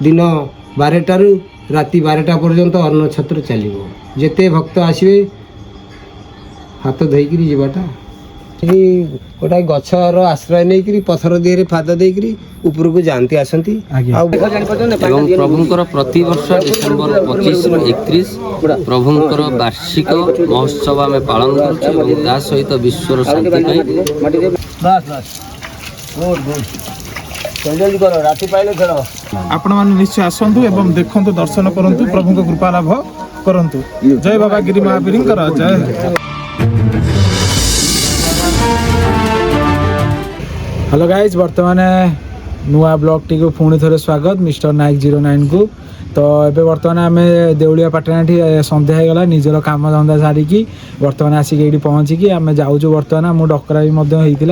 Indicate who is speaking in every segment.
Speaker 1: दिन 12 राति 12टा पर्यंत अन्न छत्र चलो जिते भक्त आसवे हाथ धोईकरी जीवाटा गोटाए गचर आश्रय नहीं पथर दिए पाद देकरी ऊपर को जाती आसती
Speaker 2: प्रभुंकर प्रतिवर्ष डिसेम्बर 25 रु 31 प्रभुंकर वार्षिक महोत्सव आम पालन कर सहित विश्वर शांति
Speaker 3: आपण मैंने निश्चय आसतु एवं देखु दर्शन करूँ प्रभु कृपा लाभ करूँ। जय बाबा गिरी महावीर जय। हेलो गाइज बर्तमान नुआ ब्लॉग टी को पुणी थे स्वागत मिस्टर नाइक 09 को। तो ये बर्तमान आम देउलिया पाटना सन्ध्या होगा निजर काम धंदा सारिकी बर्तमान आसिक ये पहुँचिकी आम जाऊँ बर्तमान मो डकरा भी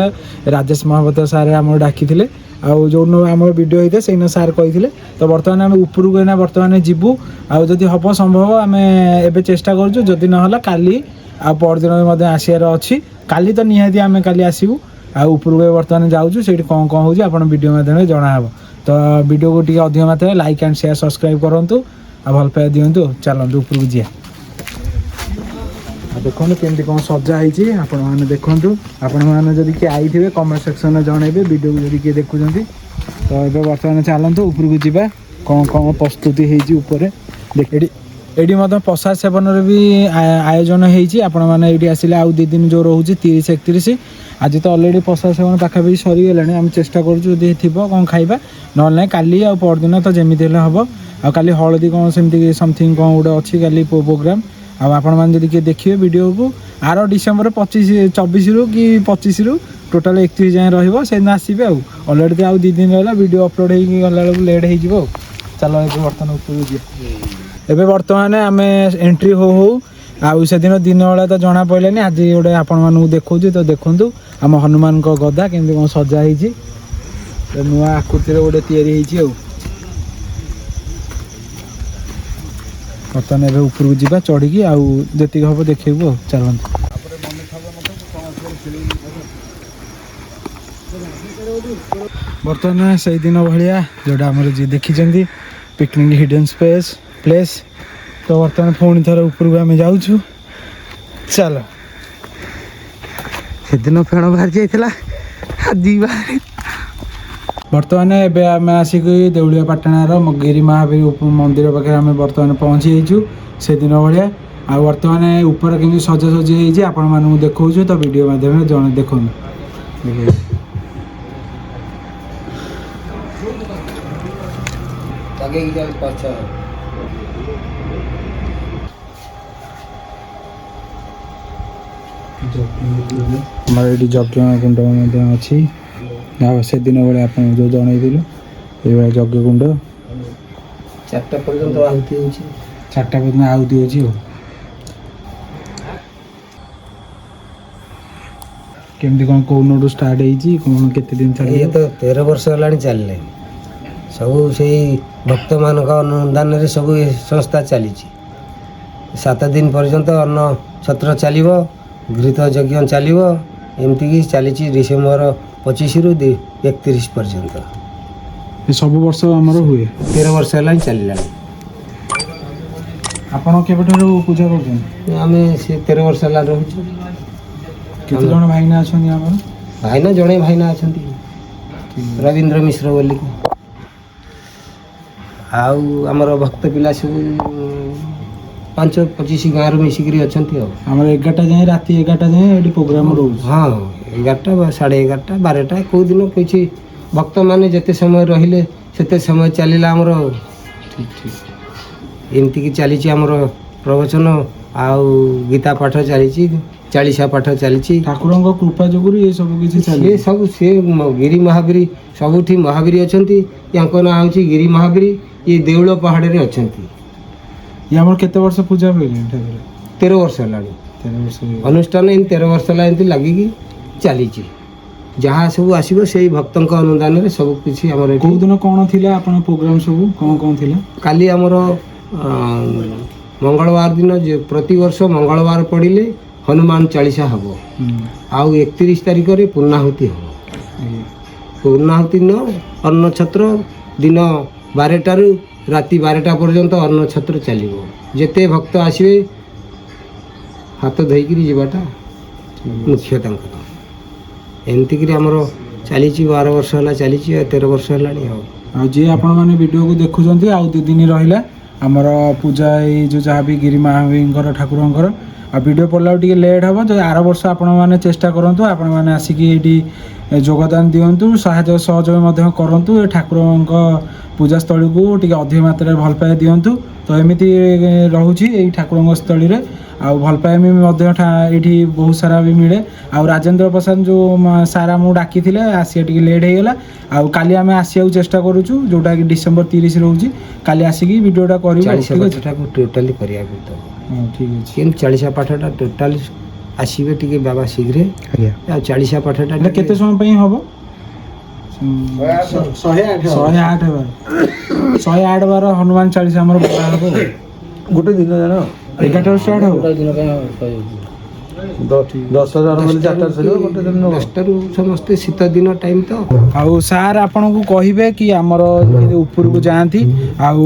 Speaker 3: राजेश महापात्र सारे आम डाकी आउ जो आम वीडियो होता से सार कही तो बर्तमान आम उपरको गना बर्तमान जीवु आदि हम संभव आम ए चेष्टा करुँ ना काली आ परदिन आसार अच्छी काली तो निहाती आम काली आसबू उपरको बर्तमान जाऊँ से कौन कौन हो वीडियो माध्यम जनाब। तो वीडियो को टी अधिक मात्रा लाइक एंड शेयर सब्सक्राइब करूँ आ भल पाया दिंतु चलते उपरको जा देखो केमती कौन सजा होती आपण मैंने देखूँ आपण मैंने जब किए आई थे कमेंट सेक्शन में जनइबे वीडियो को जब किए देखुं तो ये बर्तमान चलते उपरको जा कौन कौन प्रस्तुति होपर एटी प्रसाद सेवन भी आयोजन होती आपण मैंने आसिले आउ 2 दिन जो रोचे 30-31 आज तो अलरेडी प्रसाद सेवन पाखापाखि सरीगला आम चेष्टा करूँ कौन खाइबा ना ना काली आ परदिन तो जमी हम आ काली हलदी कौन सेमती समथिंग कौन गोटे अच्छी काली प्रोग्राम आपण मैंने जब किए देखिए वीडियो को आर डिसेम्बर 24 रु कि 25 रु टोटाल 31 जाए रही आसबे अलरेडी आउ 2 दिन रहा वीडियो अपलोड होगा लेट हो चलो ये बर्तमान ऊपर एबे बर्तमान आम एंट्री हो आउ से दिन वाला तो जना पड़ानी आज गोटे आपण मानू देखो तो देखु आम हनुमान गदा केमती कौन सजा हो नुआ आकृतिर गोटे या बर्तमान ए ऊपर को जा चढ़ी आउ जी हम देखू चलते बर्तमान से दिन भाया जोटा आम जी देखी पिकनिक हिडन प्लेस तो बर्तमान पुणी थर ऊपर को आम जाऊँ चल से दिन फेण बाहर जाइला बर्तमान एवं आम आसिक देउलिया पाटणार गिरी महावीर मंदिर पाखे आम बर्तमान पहुँची जाइचु से दिन भाया आ बर्तमान ऊपर केमी सजासजी होती आपण मानू देखो तो वीडियो माध्यम जन देखो हमारे ये यज्ञ कुंड अच्छी से दिन भाई आप जो जन ये यज्ञ कुंड
Speaker 1: 4टा पर्यंत आहुति हो
Speaker 3: 4टा पर्यंत आहुति हो केमती कौन कौन स्टार्ट हो केते दिन चल
Speaker 1: ये तो 13 वर्ष होलानी चलले सब से भक्त मान अनुदान सब संस्था चली 7 दिन पर्यंत अन्न छत्र चलो घृत यज्ञ चलो एमती कि चली डिसेम्बर 25 रु 31 पर्यंत
Speaker 3: सब वर्ष आमर हुए
Speaker 1: 13 वर्ष है चलला
Speaker 3: आपण केबेठारु पूजा करछन
Speaker 1: आमे से 13 वर्ष है रहूछु
Speaker 3: केते जण भाईना अछन हमर
Speaker 1: भाईना जणे भाईना अछंती रविंद्र मिश्र बोली आउ हमर भक्त पिला सब 5-25 गाँव मिसिक अच्छा
Speaker 3: आम 11टा जाए राति 11टा जाए ये प्रोग्राम रोज
Speaker 1: हाँ 11टा 11:30 12टा कौ दिन किसी भक्त मैंने जिते समय रहिले सेते समय चलला आमर ठीक ठीक एमती कि चली आमर प्रवचन आउ गीता पाठ चली 40 पाठ चली
Speaker 3: ठाकुर कृपा जो ये सब किसी
Speaker 1: चले सब से गिरी महावीर सबुठी महावीर अच्छा या ना हूँ गिरी महावीर ये देउल पहाड़ में अच्छा
Speaker 3: ये आम केते वर्ष पूजा हुए
Speaker 1: 13 वर्ष है अनुष्ठान इन 13 वर्ष है लगिकी चली जहाँ सब आसो से भक्त अनुदान सब किसी कौ
Speaker 3: दिन कौन थी प्रोग्राम सब कौन कौन थी
Speaker 1: काली आमर मंगलवार दिन प्रति वर्ष मंगलवार पड़े हनुमान 40 हम आउ 31 तारिख में पूर्णाहुति हम पूर्णाहुति न अन्न छत्र दिन 12টাରୁ ରାତି 12ଟା ପର୍ଯ୍ୟନ୍ତ ଅନ୍ନ ଛତ୍ର ଚାଲିବ। ଯେତେ ଭକ୍ତ ଆସିବେ ହାତ ଧୋଇକିରି ଯିବାଟା ମୁଖ୍ୟ ତାଙ୍କର। ଏମିତିକିରି ଆମର ଚାଲିଛି 12 ବର୍ଷ ହେଲା ଚାଲିଛି, 13 ବର୍ଷ ହେଲାଣି।
Speaker 3: ଆଉ ଯିଏ ଆପଣମାନେ ଭିଡ଼ିଓକୁ ଦେଖୁଛନ୍ତି, ଆଉ 2 ଦିନ ରହିଲା ଆମର ପୂଜା, ଏଇ ଯେଉଁ ଯାହା ବି ଗିରି ମହାବୀଙ୍କର ଠାକୁରଙ୍କର। ଆଉ ଭିଡ଼ିଓ ପଡ଼ିଲାକୁ ଟିକେ ଲେଟ୍ ହେବ, ଯଦି ଆର ବର୍ଷ ଆପଣମାନେ ଚେଷ୍ଟା କରନ୍ତୁ, ଆପଣମାନେ ଆସିକି ଏଇଠି ଯୋଗଦାନ ଦିଅନ୍ତୁ, ସାହାଯ୍ୟ ସହଯୋଗ ମଧ୍ୟ କରନ୍ତୁ। ଏ ଠାକୁରଙ୍କ ପୂଜାସ୍ଥଳୀକୁ ଟିକେ ଅଧିକ ମାତ୍ରାରେ ଭଲ ପାଇବା ଦିଅନ୍ତୁ। ତ ଏମିତି ରହୁଛି ଏଇ ଠାକୁରଙ୍କ ସ୍ଥଳୀରେ। ଆଉ ଭଲ ପାଇବା ବି ମଧ୍ୟ ଏଇଠି ବହୁତ ସାରା ବି ମିଳେ। ଆଉ ରାଜେନ୍ଦ୍ର ପ୍ରସାଦ ଯେଉଁ ସାର୍ ଆମକୁ ଡାକିଥିଲେ, ଆସିବା ଟିକେ ଲେଟ୍ ହେଇଗଲା। ଆଉ କାଲି ଆମେ ଆସିବାକୁ ଚେଷ୍ଟା କରୁଛୁ, ଯେଉଁଟାକି ଡିସେମ୍ବର 30 ରହୁଛି। କାଲି ଆସିକି ଭିଡ଼ିଓଟା କରିବୁ।
Speaker 1: 40 ପାଠଟାକୁ ଟୋଟାଲି କରିବାକୁ ଦେବ।
Speaker 3: ହଁ ଠିକ୍ ଅଛି।
Speaker 1: କିନ୍ତୁ 40 ପାଠଟା ଟୋଟାଲି ଆସିବେ ଟିକେ ବାବା ଶୀଘ୍ର।
Speaker 3: ଆଜ୍ଞା।
Speaker 1: ଆଉ 40 ପାଠଟା
Speaker 3: ଏଇଟା କେତେ ସମୟ ପାଇଁ ହେବ? 108 ବାର ହନୁମାନ ଚାଳିଶା ଆମର ପଢ଼ା ହେବ।
Speaker 4: ଗୋଟେ ଦିନ ଜାଣ
Speaker 3: 11ଟାରୁ ଷ୍ଟାର୍ଟ ହେବ।
Speaker 4: 10,000 ବୋଲି 4ଟାରେ ସରିବ, ଗୋଟେ ଦିନ
Speaker 1: 10ଟାରୁ ସମସ୍ତେ ଶୀତ ଦିନ ଟାଇମ୍ ତ।
Speaker 3: ଆଉ ସାର୍ ଆପଣଙ୍କୁ କହିବେ କି ଆମର ଯେମିତି ଉପରକୁ ଯାଆନ୍ତି, ଆଉ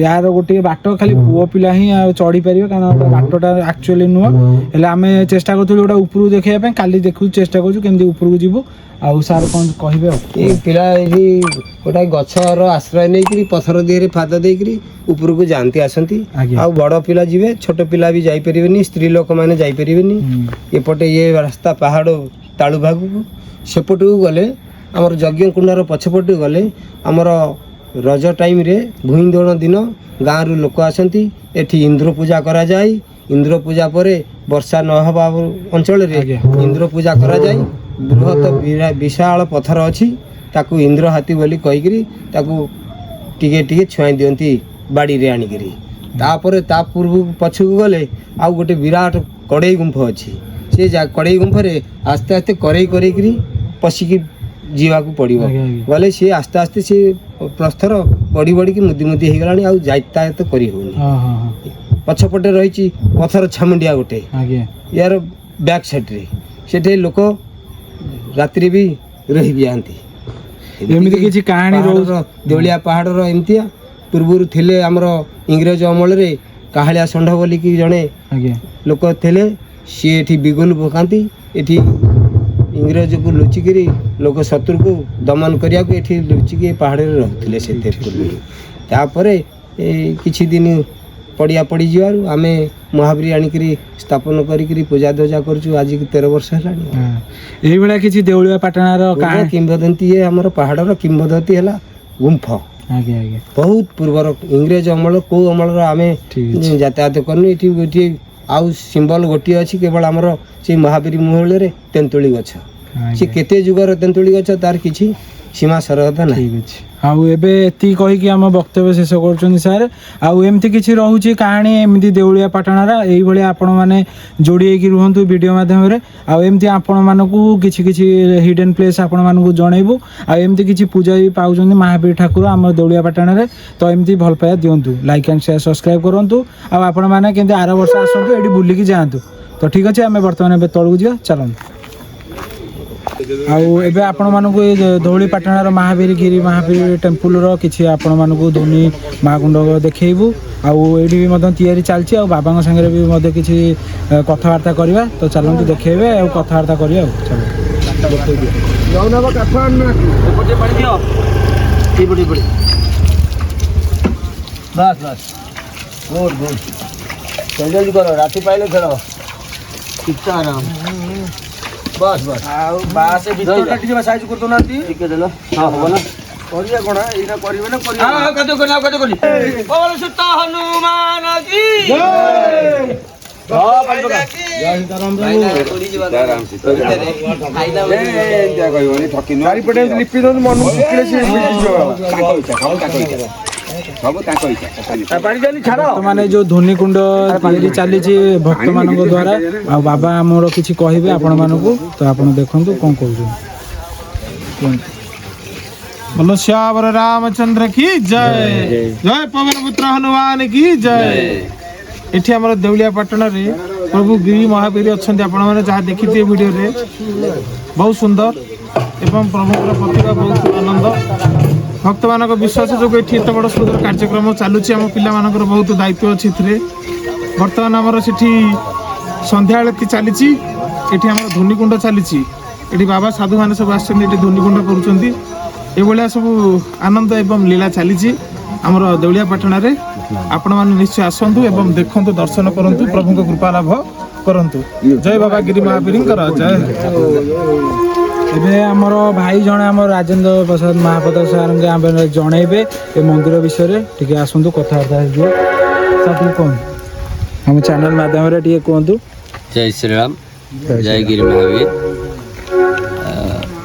Speaker 3: ୟାର ଗୋଟିଏ ବାଟ ଖାଲି ପୁଅ ପିଲା ହିଁ ଆଉ ଚଢ଼ିପାରିବେ, କାରଣ ବାଟଟା ଆକ୍ଚୁଆଲି ନୁହଁ। ହେଲେ ଆମେ ଚେଷ୍ଟା କରୁଥିଲୁ ଗୋଟେ ଉପରକୁ ଦେଖିବା ପାଇଁ। କାଲି ଦେଖୁଛୁ, ଚେଷ୍ଟା କରୁଛୁ କେମିତି ଉପରକୁ ଯିବୁ। ଆଉ ସାର୍ କ'ଣ କହିବେ? ଆଉ
Speaker 1: ଏଇ ପିଲା ଏଠି ଗୋଟାଏ ଗଛର ଆଶ୍ରୟ ନେଇକିରି ପଥର ଦେହରେ ପାଦ ଦେଇକିରି ଉପରକୁ ଯାଆନ୍ତି ଆସନ୍ତି।
Speaker 3: ଆଜ୍ଞା।
Speaker 1: ଆଉ ବଡ଼ ପିଲା ଯିବେ, ଛୋଟ ପିଲା ବି ଯାଇପାରିବେନି, ସ୍ତ୍ରୀ ଲୋକମାନେ ଯାଇପାରିବେନି। ଏପଟେ ଇଏ ରାସ୍ତା ପାହାଡ଼ ତାଳୁ ଭାଗକୁ, ସେପଟକୁ ଗଲେ ଆମର ଯଜ୍ଞ କୁଣ୍ଡର ପଛପଟକୁ ଗଲେ ଆମର ରଜ ଟାଇମ୍ରେ ଭୂଇଁ ଦୋଳ ଦିନ ଗାଁରୁ ଲୋକ ଆସନ୍ତି। ଏଠି ଇନ୍ଦ୍ର ପୂଜା କରାଯାଏ। ଇନ୍ଦ୍ର ପୂଜା ପରେ ବର୍ଷା ନ ହେବା ଅଞ୍ଚଳରେ ଇନ୍ଦ୍ର ପୂଜା କରାଯାଏ। ବୃହତ ବିଶାଳ ପଥର ଅଛି, ତାକୁ ଇନ୍ଦ୍ର ହାତୀ ବୋଲି କହିକିରି ତାକୁ ଟିକେ ଟିକେ ଛୁଆଇ ଦିଅନ୍ତି ବାଡ଼ିରେ ଆଣିକିରି। ତାପରେ ତା ପୂର୍ବକୁ ପଛକୁ ଗଲେ ଆଉ ଗୋଟେ ବିରାଟ କଡ଼େଇ ଗୁମ୍ଫ ଅଛି। ସେ କଡ଼େଇ ଗୁମ୍ଫରେ ଆସ୍ତେ ଆସ୍ତେ କରେଇକିରି ପଶିକି ଯିବାକୁ ପଡ଼ିବ। ଗଲେ ସିଏ ଆସ୍ତେ ଆସ୍ତେ ସେ ପ୍ରସ୍ତର ବଢ଼ିକି ମୁଦି ହେଇଗଲାଣି, ଆଉ ଯାତାୟାତ କରି ହେଉନି। ପଛପଟେ ରହିଛି ପଥର ଛାମୁଣ୍ଡିଆ ଗୋଟେ, ୟାର ବ୍ୟାକ୍ ସାଇଡ଼୍ରେ। ସେଠି ଲୋକ ରାତିରେ ବି ରହିଯାଆନ୍ତି।
Speaker 3: ଏମିତି କିଛି କାହାଣୀ
Speaker 1: ଦେଉଳିଆ ପାହାଡ଼ର ଏମିତିଆ। ପୂର୍ବରୁ ଥିଲେ ଆମର ଇଂରେଜ ଅମଳରେ କାହାଳିଆ ଷଣ୍ଢ ବୋଲିକି ଜଣେ ଲୋକ ଥିଲେ। ସିଏ ଏଠି ବିଗୁଲ ପକାନ୍ତି। ଏଠି ଇଂରେଜକୁ ଲୁଚିକିରି ଲୋକ ଶତ୍ରୁକୁ ଦମନ କରିବାକୁ ଏଠି ଲୁଚିକି ପାହାଡ଼ରେ ରହୁଥିଲେ ସେତେ ପୂର୍ବରୁ। ତାପରେ କିଛି ଦିନ ପଡ଼ିଯିବାରୁ ଆମେ ମହାବୀର ଆଣିକିରି ସ୍ଥାପନ କରିକିରି ପୂଜା ଧ୍ୱଜା କରୁଛୁ। ଆଜିକି 13 ବର୍ଷ ହେଲାଣି।
Speaker 3: ଏଇଭଳିଆ କିଛି ଦେଉଳିଆ ପାଟଣାର
Speaker 1: କିମ୍ବଦନ୍ତୀ, ଆମର ପାହାଡ଼ର କିମ୍ବଦନ୍ତୀ ହେଲା ଗୁମ୍ଫ। ବହୁତ ପୂର୍ବର ଇଂରେଜ ଅମଳ, କେଉଁ ଅମଳର ଆମେ ଯାତାୟାତ କରୁନୁ। ଏଠି ଆଉ ସିମ୍ବଲ ଗୋଟିଏ ଅଛି କେବଳ ଆମର ସେଇ ମହାବୀର ମୂଳରେ ତେନ୍ତୁଳି ଗଛ। ସେ କେତେ ଯୁଗର ତେନ୍ତୁଳି ଗଛ, ତାର କିଛି ସୀମା ସରହଦ ନାହିଁ।
Speaker 3: ଆଉ ଏବେ ଏତିକି କହିକି ଆମ ବକ୍ତବ୍ୟ ଶେଷ କରୁଛନ୍ତି ସାର୍। ଆଉ ଏମିତି କିଛି ରହୁଛି କାହାଣୀ ଏମିତି ଦେଉଳିଆ ପାଟଣାର, ଏଇଭଳିଆ ଆପଣମାନେ ଯୋଡ଼ି ହେଇକି ରୁହନ୍ତୁ ଭିଡ଼ିଓ ମାଧ୍ୟମରେ। ଆଉ ଏମିତି ଆପଣମାନଙ୍କୁ କିଛି କିଛି ହିଡେନ୍ ପ୍ଲେସ୍ ଆପଣମାନଙ୍କୁ ଜଣେଇବୁ। ଆଉ ଏମିତି କିଛି ପୂଜା ବି ପାଉଛନ୍ତି ମହାବୀର ଠାକୁର ଆମର ଦେଉଳିଆ ପାଟଣାରେ। ତ ଏମିତି ଭଲ ପାଇବା ଦିଅନ୍ତୁ, ଲାଇକ୍ ଆଣ୍ଡ ସେୟାର ସବସ୍କ୍ରାଇବ୍ କରନ୍ତୁ। ଆଉ ଆପଣମାନେ କେମିତି ଆର ବର୍ଷ ଆସନ୍ତୁ, ଏଠି ବୁଲିକି ଯାଆନ୍ତୁ। ତ ଠିକ୍ ଅଛି, ଆମେ ବର୍ତ୍ତମାନ ଏବେ ତଳକୁ ଯିବା, ଚାଲନ୍ତୁ। ଆଉ ଏବେ ଆପଣମାନଙ୍କୁ ଏ ଧଉଳି ପାଟଣାର ମହାବୀର ଟେମ୍ପୁଲର କିଛି ଆପଣମାନଙ୍କୁ ଧୋନି ମହାକୁଣ୍ଡ ଦେଖେଇବୁ। ଆଉ ଏଇଠି ବି ମଧ୍ୟ ତିଆରି ଚାଲିଛି। ଆଉ ବାବାଙ୍କ ସାଙ୍ଗରେ ବି ମଧ୍ୟ କିଛି କଥାବାର୍ତ୍ତା କରିବା। ତ ଚାଲନ୍ତୁ ଦେଖେଇବେ ଆଉ କଥାବାର୍ତ୍ତା କରିବା। ଆଉ
Speaker 1: ଚାଲ ରାତି ପାଇଲେ ଖେଳ ଆରାମ। बस बस आउ बास भीतरटा टिके साइज कर दोनाती टिके देलो हां हो ना करिया कोना एना करिवे ना करिया हां कतो कोना बोल सुत हनुमान की जय हां भाई बगा जय सीताराम राम खाइला एंता कहबनी ठकी न चारि पटे लिपि दन मन सुकिले से
Speaker 3: ବର୍ତ୍ତମାନ ଯେଉଁ ଧୋନି କୁଣ୍ଡ ତିଆରି ଚାଲିଛି ଭକ୍ତମାନଙ୍କ ଦ୍ୱାରା। ଆଉ ବାବା ଆମର କିଛି କହିବେ ଆପଣମାନଙ୍କୁ, ତ ଆପଣ ଦେଖନ୍ତୁ କ'ଣ କହୁଛନ୍ତି।
Speaker 4: बोलो श्यावर रामचंद्र की जय जय पवन पुत्र हनुमान की जय। एठी हमर देउलिया पटना रे प्रभु गिरी महावीर अछंती आपण माने जहा देखिथे वीडियो रे, बहुत सुंदर एवं प्रभुर प्रतिभा बहुत आनंद। ଭକ୍ତମାନଙ୍କ ବିଶ୍ୱାସ ଯୋଗୁଁ ଏଠି ଏତେ ବଡ଼ ସୁନ୍ଦର କାର୍ଯ୍ୟକ୍ରମ ଚାଲୁଛି। ଆମ ପିଲାମାନଙ୍କର ବହୁତ ଦାୟିତ୍ୱ ଅଛି ଏଥିରେ। ବର୍ତ୍ତମାନ ଆମର ସେଠି ସନ୍ଧ୍ୟା ଆଳତି ଚାଲିଛି, ଏଠି ଆମର ଧୂନିକୁଣ୍ଡ ଚାଲିଛି। ଏଠି ବାବା ସାଧୁମାନେ ସବୁ ଆସିଛନ୍ତି, ଏଠି ଧୂନିକୁଣ୍ଡ କରୁଛନ୍ତି। ଏଭଳିଆ ସବୁ ଆନନ୍ଦ ଏବଂ ଲୀଳା ଚାଲିଛି ଆମର ଦେଉଳିଆପାଟଣାରେ। ଆପଣମାନେ ନିଶ୍ଚୟ ଆସନ୍ତୁ ଏବଂ ଦେଖନ୍ତୁ, ଦର୍ଶନ କରନ୍ତୁ, ପ୍ରଭୁଙ୍କ କୃପା ଲାଭ କରନ୍ତୁ। ଜୟ ବାବା ଗିରି ମହାବୀରଙ୍କର ଜୟ।
Speaker 3: ଏବେ ଆମର ଭାଇ ଜଣେ ଆମର ରାଜେନ୍ଦ୍ର ପ୍ରସାଦ ମହାପାତ୍ର ସାର୍ଙ୍କୁ ଆମେ ଜଣେଇବେ ଏ ମନ୍ଦିର ବିଷୟରେ। ଟିକେ ଆସନ୍ତୁ, କଥାବାର୍ତ୍ତା ହେଇଯିବ। ସାର୍ ଟିକେ କୁହନ୍ତୁ, ଆମ ଚ୍ୟାନେଲ ମାଧ୍ୟମରେ ଟିକେ କୁହନ୍ତୁ।
Speaker 2: ଜୟ ଶ୍ରୀରାମ, ଜୟ ଗିରି ମହାବୀର।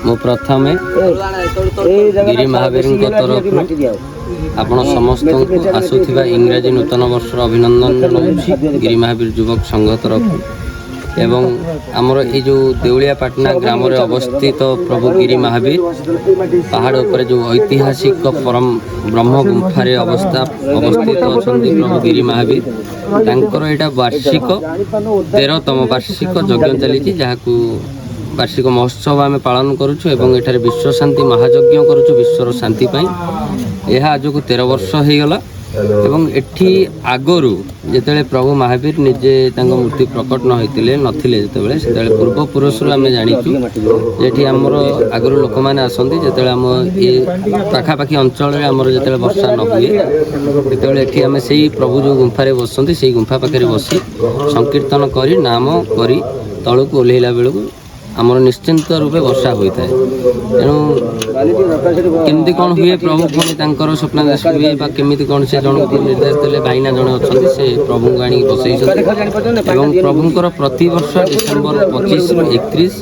Speaker 2: ମୁଁ ପ୍ରଥମେ ଗିରି ମହାବୀରଙ୍କ ତରଫରୁ ଆପଣ ସମସ୍ତଙ୍କୁ ଆସୁଥିବା ଇଂରାଜୀ ନୂତନ ବର୍ଷର ଅଭିନନ୍ଦନ ଜଣାଉଛି ଗିରି ମହାବୀର ଯୁବକ ସଂଘ ତରଫରୁ। ଏବଂ ଆମର ଏଇ ଯେଉଁ ଦେଉଳିଆପାଟଣା ଗ୍ରାମରେ ଅବସ୍ଥିତ ପ୍ରଭୁ ଗିରି ମହାବୀର ପାହାଡ଼ ଉପରେ ଯେଉଁ ଐତିହାସିକ ବ୍ରହ୍ମ ଗୁମ୍ଫାରେ ଅବସ୍ଥିତ ଅଛନ୍ତି ପ୍ରଭୁ ଗିରି ମହାବୀର, ତାଙ୍କର ଏଇଟା ବାର୍ଷିକ 13ତମ ବାର୍ଷିକ ଯଜ୍ଞ ଚାଲିଛି, ଯାହାକୁ ବାର୍ଷିକ ମହୋତ୍ସବ ଆମେ ପାଳନ କରୁଛୁ ଏବଂ ଏଠାରେ ବିଶ୍ୱ ଶାନ୍ତି ମହାଯଜ୍ଞ କରୁଛୁ ବିଶ୍ୱର ଶାନ୍ତି ପାଇଁ। ଏହା ଆଜକୁ 13 ବର୍ଷ ହୋଇଗଲା। ଏବଂ ଏଠି ଆଗରୁ ଯେତେବେଳେ ପ୍ରଭୁ ମହାବୀର ନିଜେ ତାଙ୍କ ମୂର୍ତ୍ତି ପ୍ରକଟ ନଥିଲେ ସେତେବେଳେ ପୂର୍ବପୁରୁଷରୁ ଆମେ ଜାଣିଛୁ ଏଠି ଆମର ଆଗରୁ ଲୋକମାନେ ଆସନ୍ତି। ଯେତେବେଳେ ଆମ ଏ ପାଖାପାଖି ଅଞ୍ଚଳରେ ଆମର ଯେତେବେଳେ ବର୍ଷା ନ ହୁଏ, ସେତେବେଳେ ଏଠି ଆମେ ସେଇ ପ୍ରଭୁ ଯେଉଁ ଗୁମ୍ଫାରେ ବସନ୍ତି ସେଇ ଗୁମ୍ଫା ପାଖରେ ବସି ସଂକୀର୍ତ୍ତନ କରି ନାମ କରି ତଳକୁ ଓହ୍ଲେଇଲା ବେଳକୁ ଆମର ନିଶ୍ଚିନ୍ତ ରୂପେ ବର୍ଷା ହୋଇଥାଏ। ତେଣୁ କେମିତି କ'ଣ ହୁଏ, ପ୍ରଭୁ ପୁଣି ତାଙ୍କର ସ୍ୱପ୍ନାଦେଶ ହୁଏ ବା କେମିତି କ'ଣ ସେ ଜଣଙ୍କୁ ନିର୍ଦ୍ଦେଶ ଦେଲେ, ଭାଇନା ଜଣେ ଅଛନ୍ତି ସେ ପ୍ରଭୁଙ୍କୁ ଆଣିକି ବସେଇଛନ୍ତି। ଏବଂ ପ୍ରଭୁଙ୍କର ପ୍ରତିବର୍ଷ ଡିସେମ୍ବର 25ରୁ 31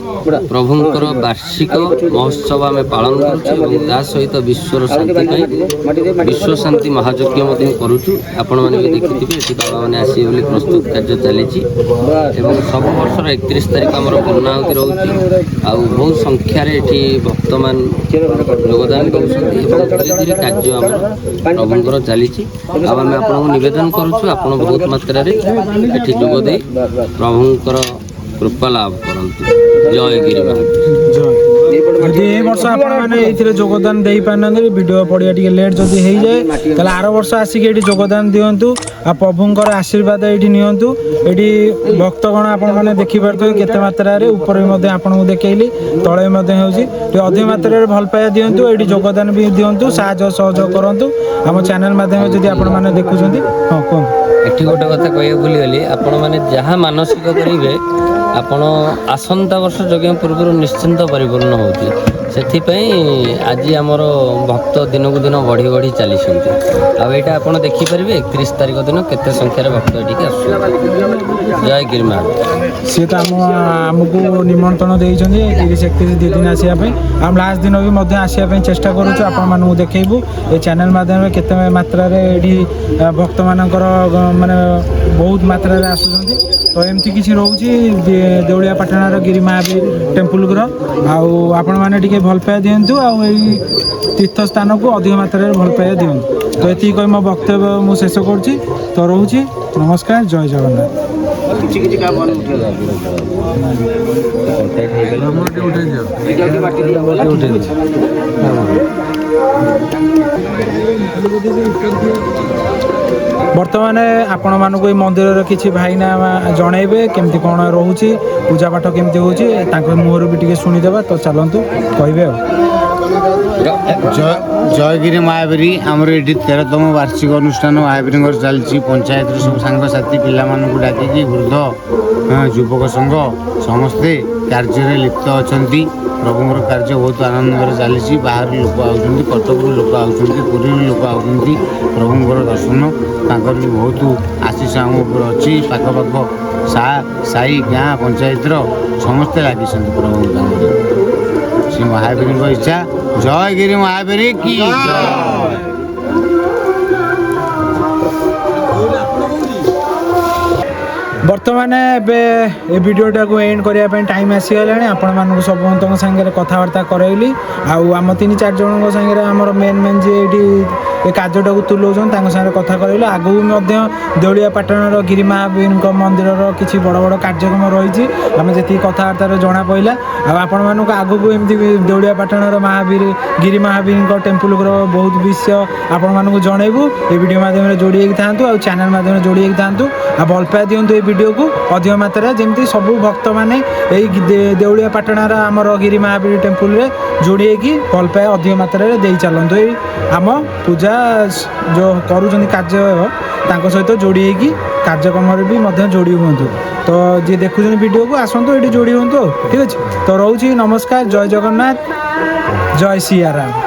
Speaker 2: ପ୍ରଭୁଙ୍କର ବାର୍ଷିକ ମହୋତ୍ସବ ଆମେ ପାଳନ କରୁଛୁ ଏବଂ ତା ସହିତ ବିଶ୍ୱର ଶାନ୍ତି ପାଇଁ ବିଶ୍ୱ ଶାନ୍ତି ମହାଯଜ୍ଞ ମଧ୍ୟ କରୁଛୁ। ଆପଣମାନେ ବି ଦେଖିଥିବେ ଏଠି ବାବାମାନେ ଆସିବେ ବୋଲି ପ୍ରସ୍ତୁତ କାର୍ଯ୍ୟ ଚାଲିଛି। ଏବଂ ସବୁ ବର୍ଷର 31 ତାରିଖ ଆମର ପୂର୍ଣ୍ଣାହୁତି ରହୁଛି। ଆଉ ବହୁତ ସଂଖ୍ୟାରେ ଏଠି ଭକ୍ତମାନେ ଯୋଗଦାନ କରୁଛନ୍ତି ଏବଂ ଧୀରେ ଧୀରେ କାର୍ଯ୍ୟ ଆମର ପ୍ରଭୁଙ୍କର ଚାଲିଛି। ଆଉ ଆମେ ଆପଣଙ୍କୁ ନିବେଦନ କରୁଛୁ, ଆପଣ ବହୁତ ମାତ୍ରାରେ ଏଠି ଯୋଗ ଦେଇ ପ୍ରଭୁଙ୍କର କୃପା ଲାଭ କରନ୍ତୁ। ଜୟ ଗିରି ମହାବୀର।
Speaker 3: ଯଦି ଏ ବର୍ଷ ଆପଣମାନେ ଏଇଥିରେ ଯୋଗଦାନ ଦେଇପାରିନାହାନ୍ତି, ଭିଡ଼ିଓ ପଡ଼ିଆ ଟିକେ ଲେଟ୍ ଯଦି ହେଇଯାଏ, ତାହେଲେ ଆର ବର୍ଷ ଆସିକି ଏଠି ଯୋଗଦାନ ଦିଅନ୍ତୁ। ଆଉ ପ୍ରଭୁଙ୍କର ଆଶୀର୍ବାଦ ଏଇଠି ନିଅନ୍ତୁ। ଏଠି ଭକ୍ତଗଣ ଆପଣମାନେ ଦେଖିପାରୁଥିବେ କେତେ ମାତ୍ରାରେ, ଉପରେ ମଧ୍ୟ ଆପଣଙ୍କୁ ଦେଖେଇଲି, ତଳେ ମଧ୍ୟ ହେଉଛି। ଟିକେ ଅଧିକ ମାତ୍ରାରେ ଭଲ ପାଇବା ଦିଅନ୍ତୁ, ଏଇଠି ଯୋଗଦାନ ବି ଦିଅନ୍ତୁ, ସାହାଯ୍ୟ ସହଯୋଗ କରନ୍ତୁ ଆମ ଚ୍ୟାନେଲ ମାଧ୍ୟମରେ ଯଦି ଆପଣମାନେ ଦେଖୁଛନ୍ତି। ହଁ କୁହନ୍ତୁ।
Speaker 2: ଏଠି ଗୋଟେ କଥା କହିବାକୁ ଭୁଲିଗଲି, ଆପଣମାନେ ଯାହା ମାନସିକ କରିବେ ଆପଣ ଆସନ୍ତା ବର୍ଷ ଯଜ୍ଞ ପୂର୍ବରୁ ନିଶ୍ଚିନ୍ତ ପରିପୂର୍ଣ୍ଣ ହେଉଛି। ସେଥିପାଇଁ ଆଜି ଆମର ଭକ୍ତ ଦିନକୁ ଦିନ ବଢ଼ି ବଢ଼ି ଚାଲିଛନ୍ତି। ଆଉ ଏଇଟା ଆପଣ ଦେଖିପାରିବେ 31 ତାରିଖ ଦିନ କେତେ ସଂଖ୍ୟାରେ ଭକ୍ତ ଏଠିକି ଆସୁଛନ୍ତି। ଜୟ ଗିରି ମହାବୀର।
Speaker 3: ସିଏ ତ ଆମକୁ ନିମନ୍ତ୍ରଣ ଦେଇଛନ୍ତି 30-31 2 ଦିନ ଆସିବା ପାଇଁ। ଆମେ ଲାଷ୍ଟ ଦିନ ବି ମଧ୍ୟ ଆସିବା ପାଇଁ ଚେଷ୍ଟା କରୁଛୁ, ଆପଣମାନଙ୍କୁ ଦେଖେଇବୁ ଏ ଚ୍ୟାନେଲ ମାଧ୍ୟମରେ କେତେ ମାତ୍ରାରେ ଏଠି ଭକ୍ତମାନଙ୍କର ମାନେ ବହୁତ ମାତ୍ରାରେ ଆସୁଛନ୍ତି। ତ ଏମିତି କିଛି ରହୁଛି ଦେଉଳିଆପାଟଣାର ଗିରି ମହାବୀର ଟେମ୍ପୁଲର। ଆଉ ଆପଣମାନେ ଟିକେ ଭଲ ପାଇବା ଦିଅନ୍ତୁ, ଆଉ ଏଇ ତୀର୍ଥ ସ୍ଥାନକୁ ଅଧିକ ମାତ୍ରାରେ ଭଲ ପାଇବା ଦିଅନ୍ତୁ। ତ ଏତିକି କହି ମୋ ବକ୍ତବ୍ୟ ମୁଁ ଶେଷ କରୁଛି। ତ ରହୁଛି, ନମସ୍କାର, ଜୟ ଜଗନ୍ନାଥ। ବର୍ତ୍ତମାନ ଆପଣମାନଙ୍କୁ ଏଇ ମନ୍ଦିରର କିଛି ଭାଇନା ଜଣେଇବେ କେମିତି କ'ଣ ରହୁଛି, ପୂଜାପାଠ କେମିତି ହେଉଛି, ତାଙ୍କ ମୁହଁରୁ ବି ଟିକେ ଶୁଣିଦେବା। ତ ଚାଲନ୍ତୁ କହିବେ ଆଉ।
Speaker 5: ଜୟଗିରି ମହାବୀର ଆମର ଏଠି 13ତମ ବାର୍ଷିକ ଅନୁଷ୍ଠାନ ମହାବୀରଙ୍କର ଚାଲିଛି। ପଞ୍ଚାୟତର ସବୁ ସାଙ୍ଗସାଥି ପିଲାମାନଙ୍କୁ ଡାକିକି ବୃଦ୍ଧ ଯୁବକ ସଂଘ ସମସ୍ତେ କାର୍ଯ୍ୟରେ ଲିପ୍ତ ଅଛନ୍ତି। ପ୍ରଭୁଙ୍କର କାର୍ଯ୍ୟ ବହୁତ ଆନନ୍ଦରେ ଚାଲିଛି। ବାହାରୁ ଲୋକ ଆଉଛନ୍ତି, କଟକରୁ ଲୋକ ଆଉଛନ୍ତି, ପୁରୀରୁ ଲୋକ ଆଉଛନ୍ତି ପ୍ରଭୁଙ୍କର ଦର୍ଶନ। ତାଙ୍କର ବି ବହୁତ ଆଶୀଷ ଆମ ଉପରେ ଅଛି। ପାଖପାଖ ସାହି ଗାଁ ପଞ୍ଚାୟତର ସମସ୍ତେ ଲାଗିଛନ୍ତି ପ୍ରଭୁଙ୍କ କାମରେ। ଶ୍ରୀ ମହାବୀରଙ୍କ ଇଚ୍ଛା। ଜୟଗିରି ମହାବୀର କି
Speaker 3: ବର୍ତ୍ତମାନ मैंने ए वीडियोटा को एंड करने टाइम आसीगलानी आपण मानक सब सागर कथबार्ता करैली आम 3-4 जन सागर आमर मेन मेन जी ये कार्यटा को तुलाऊन सागर कथा कर आगू देउलिया पाटण गिरी महावीर मंदिर किसी बड़ बड़ कार्यक्रम रही आम जी कथबार्तार जना पड़ा आपण मानक आगू एमती देउलिया पाटण महावीर गिरी महावीर टेम्पल बहुत विषय आपण मानक जनइबू ये वीडियो माध्यम जोड़ी था चैनल माध्यम जोड़ी था भल पाए दिंतु ये वीडियो को अधिक मात्रा जमी सब भक्त मैंने देउलिया पाटणार आमर गिरी महावीर टेम्पल रे जोड़ी भल पाए अधिक मात्रा दे चलतु आम पूजा जो करुँच कार्य सहित जोड़ी कार्यक्रम भी जोड़ी हूँ तो जी देखुं वीडियो को आसतु ये जोड़ी हूँ ठीक अच्छे तो रोची नमस्कार जय जगन्नाथ जय सिया राम।